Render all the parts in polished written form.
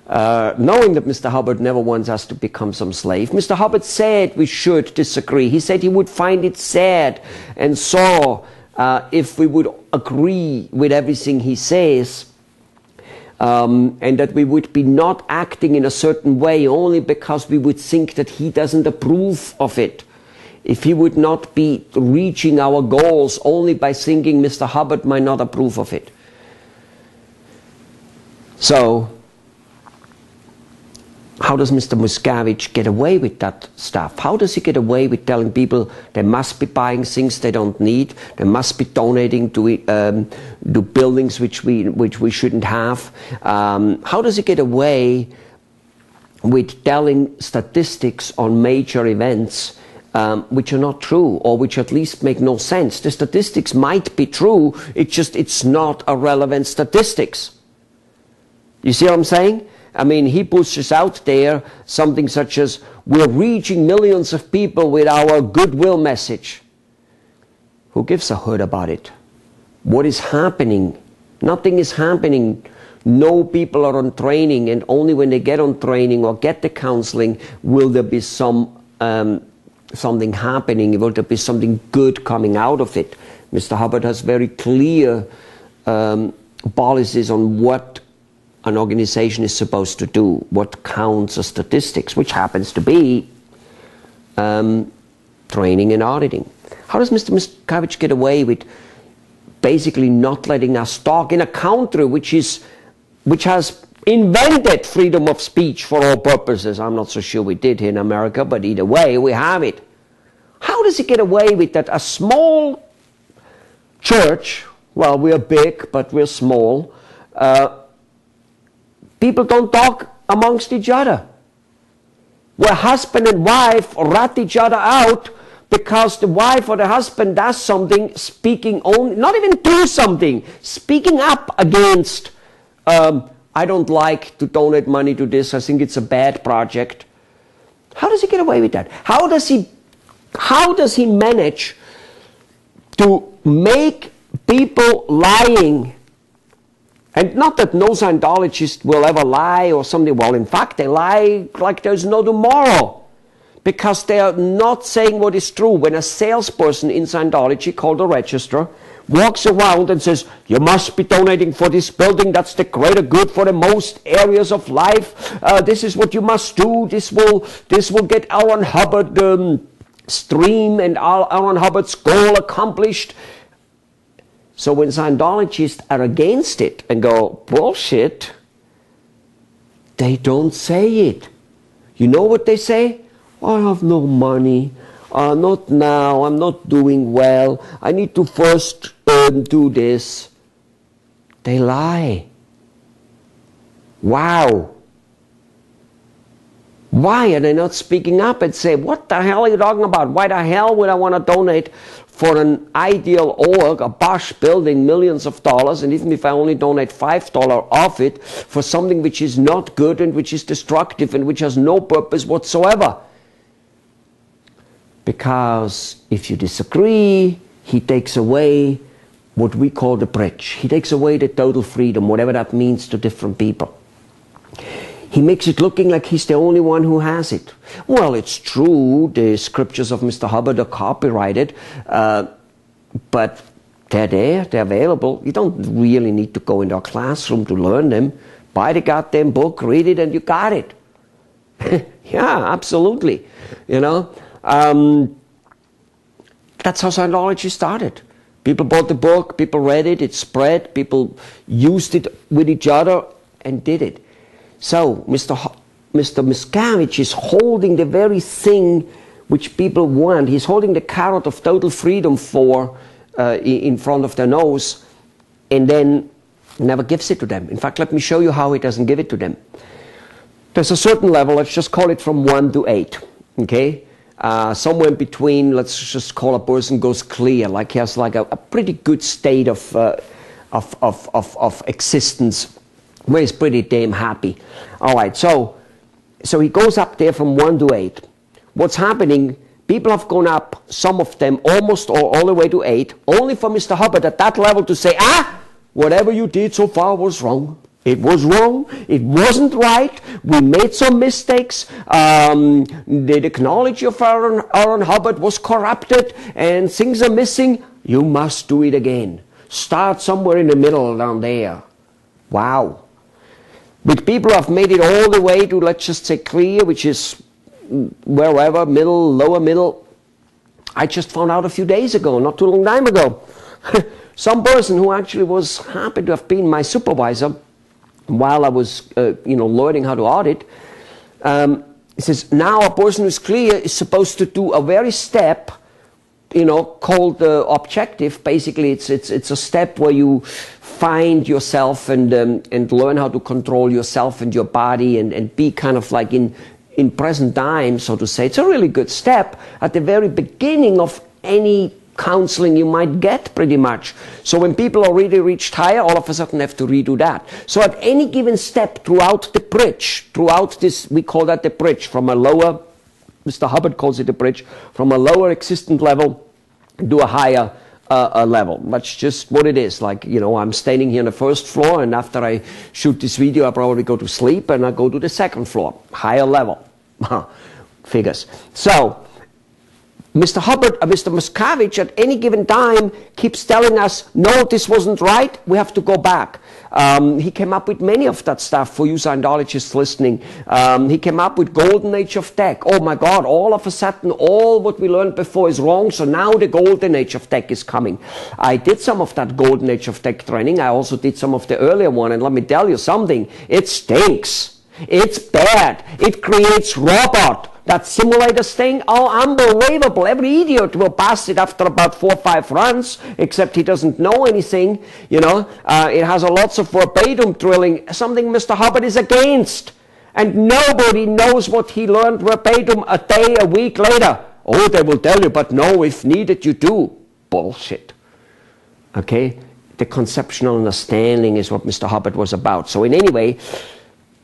knowing that Mr. Hubbard never wants us to become some slave. Mr. Hubbard said we should disagree. He said he would find it sad and sore if we would agree with everything he says, and that we would be not acting in a certain way only because we would think that he doesn't approve of it. If he would not be reaching our goals only by thinking Mr. Hubbard might not approve of it. So, how does Mr. Miscavige get away with that stuff? How does he get away with telling people they must be buying things they don't need, they must be donating to buildings which we shouldn't have? How does he get away with telling statistics on major events which are not true, or which at least make no sense? The statistics might be true, it's not a relevant statistics. You see what I'm saying? I mean, he pushes out there something such as, we're reaching millions of people with our goodwill message. Who gives a hoot about it? What is happening? Nothing is happening. No people are on training, and only when they get on training or get the counseling will there be something happening, will there be something good coming out of it. Mr. Hubbard has very clear policies on what an organization is supposed to do, what counts as statistics, which happens to be training and auditing. How does Mr. Miscavige get away with basically not letting us talk in a country which has invented freedom of speech for all purposes? I'm not so sure we did here in America, but either way, we have it. How does he get away with that? A small church, well, we're big, but we're small, people don't talk amongst each other. Where husband and wife rat each other out because the wife or the husband does something, speaking only, not even do something, speaking up against, I don't like to donate money to this, I think it's a bad project. How does he get away with that? How does he manage to make people lying? And not that no Scientologist will ever lie or something. Well, in fact, they lie like there's no tomorrow, because they are not saying what is true. When a salesperson in Scientology called a registrar walks around and says, you must be donating for this building, that's the greater good for the most areas of life, this is what you must do, this will get Aaron Hubbard stream and Aaron Hubbard's goal accomplished. So when Scientologists are against it and go, bullshit, they don't say it. You know what they say? I have no money. Not now. I'm not doing well. I need to first do this. They lie. Wow. Why are they not speaking up and say, what the hell are you talking about? Why the hell would I want to donate for an ideal org, a bosh building, millions of dollars, and even if I only donate $5 of it for something which is not good and which is destructive and which has no purpose whatsoever? Because if you disagree, he takes away what we call the bridge. He takes away the total freedom, whatever that means to different people. He makes it looking like he's the only one who has it. Well, it's true, the scriptures of Mr. Hubbard are copyrighted, but they're there, they're available. You don't really need to go into a classroom to learn them. Buy the goddamn book, read it, and you got it. Yeah, absolutely. You know, that's how Scientology started. People bought the book, people read it, it spread, people used it with each other and did it. So, Mr. Miscavige is holding the very thing which people want. He's holding the carrot of total freedom in front of their nose, and then never gives it to them. In fact, let me show you how he doesn't give it to them. There's a certain level, let's just call it from 1 to 8, okay? Somewhere in between, let's just call a person goes clear, like he has like a pretty good state of existence, where he's pretty damn happy. All right, so he goes up there from 1 to 8. What's happening, people have gone up, some of them almost all the way to 8, only for Mr. Hubbard at that level to say, whatever you did so far was wrong. It was wrong. It wasn't right. We made some mistakes. The technology of Aaron Hubbard was corrupted and things are missing. You must do it again. Start somewhere in the middle down there. Wow. With people who have made it all the way to, let's just say, clear, which is wherever, middle, lower middle. I just found out a few days ago, not too long time ago. Some person who actually was happy to have been my supervisor while I was, learning how to audit, he says, now a person who's clear is supposed to do a very step, called objective. Basically, it's a step where you find yourself and learn how to control yourself and your body and be kind of like in present time, so to say. It's a really good step at the very beginning of any counseling you might get, pretty much. So when people already reached higher, all of a sudden have to redo that. So at any given step throughout the bridge, throughout this, we call that the bridge, from a lower, Mr. Hubbard calls it a bridge, from a lower existent level to a higher level. That's just what it is. Like, I'm standing here on the first floor, and after I shoot this video, I probably go to sleep, and I go to the second floor, higher level. Figures. So, Mr. Hubbard, Mr. Miscavige, at any given time keeps telling us, no, this wasn't right, we have to go back. He came up with many of that stuff for you Scientologists listening. He came up with Golden Age of Tech. Oh my God, all of a sudden, all what we learned before is wrong, so now the Golden Age of Tech is coming. I did some of that Golden Age of Tech training. I also did some of the earlier one, and let me tell you something, it stinks. It's bad. It creates robot. That simulators thing, oh, unbelievable. Every idiot will pass it after about 4 or 5 runs, except he doesn't know anything, It has a lots of verbatim drilling, something Mr. Hubbard is against. And nobody knows what he learned verbatim a day, a week later. Oh, they will tell you, but no, if needed, you do. Bullshit. Okay? The conceptual understanding is what Mr. Hubbard was about. So in any way,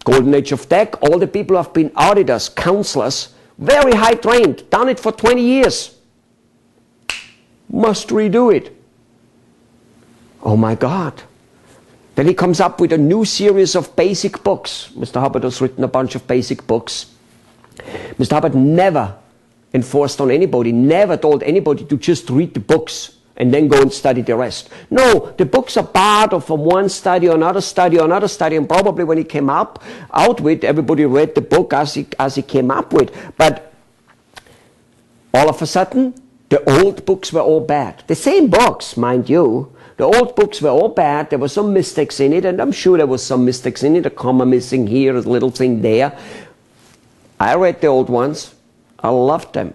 Golden Age of Tech, all the people who have been auditors, counselors, very high trained, done it for 20 years. Must redo it. Oh my God. Then he comes up with a new series of basic books. Mr. Hubbard has written a bunch of basic books. Mr. Hubbard never enforced on anybody, never told anybody to just read the books and then go and study the rest. No, the books are part of one study, another study, and probably when he came out with, everybody read the book as he came up with. But all of a sudden, the old books were all bad. The same books, mind you. The old books were all bad. There were some mistakes in it, and I'm sure there was some mistakes in it, a comma missing here, a little thing there. I read the old ones. I loved them.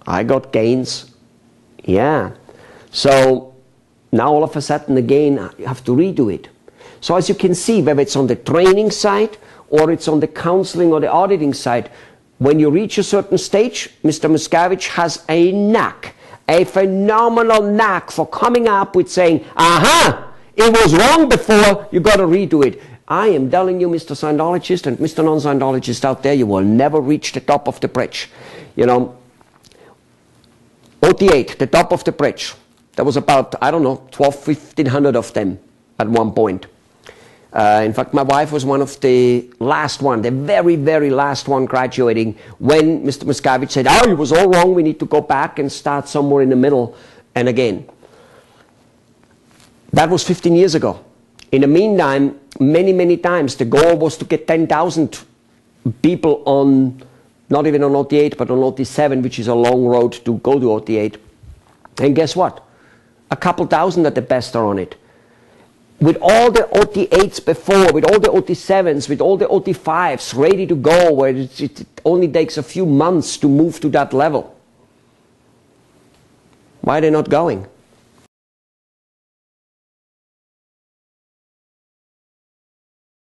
I got gains. Yeah. So now all of a sudden again you have to redo it. So as you can see, whether it's on the training side or it's on the counseling or the auditing side, when you reach a certain stage, Mr. Miscavige has a knack, a phenomenal knack for coming up with saying, aha, it was wrong before, you got to redo it. I am telling you, Mr. Scientologist and Mr. Non-Scientologist out there, you will never reach the top of the bridge. OT8, the top of the bridge. There was about, 1,200 of them at one point. In fact, my wife was one of the last one, the very, very last one graduating when Mr. Miscavige said, oh, it was all wrong, we need to go back and start somewhere in the middle and again. That was 15 years ago. In the meantime, many, many times, the goal was to get 10,000 people on, not even on OT8, but on OT7, which is a long road to go to OT8. And guess what? A couple thousand at the best are on it. With all the OT8s before, with all the OT7s, with all the OT5s ready to go, where it only takes a few months to move to that level. Why are they not going?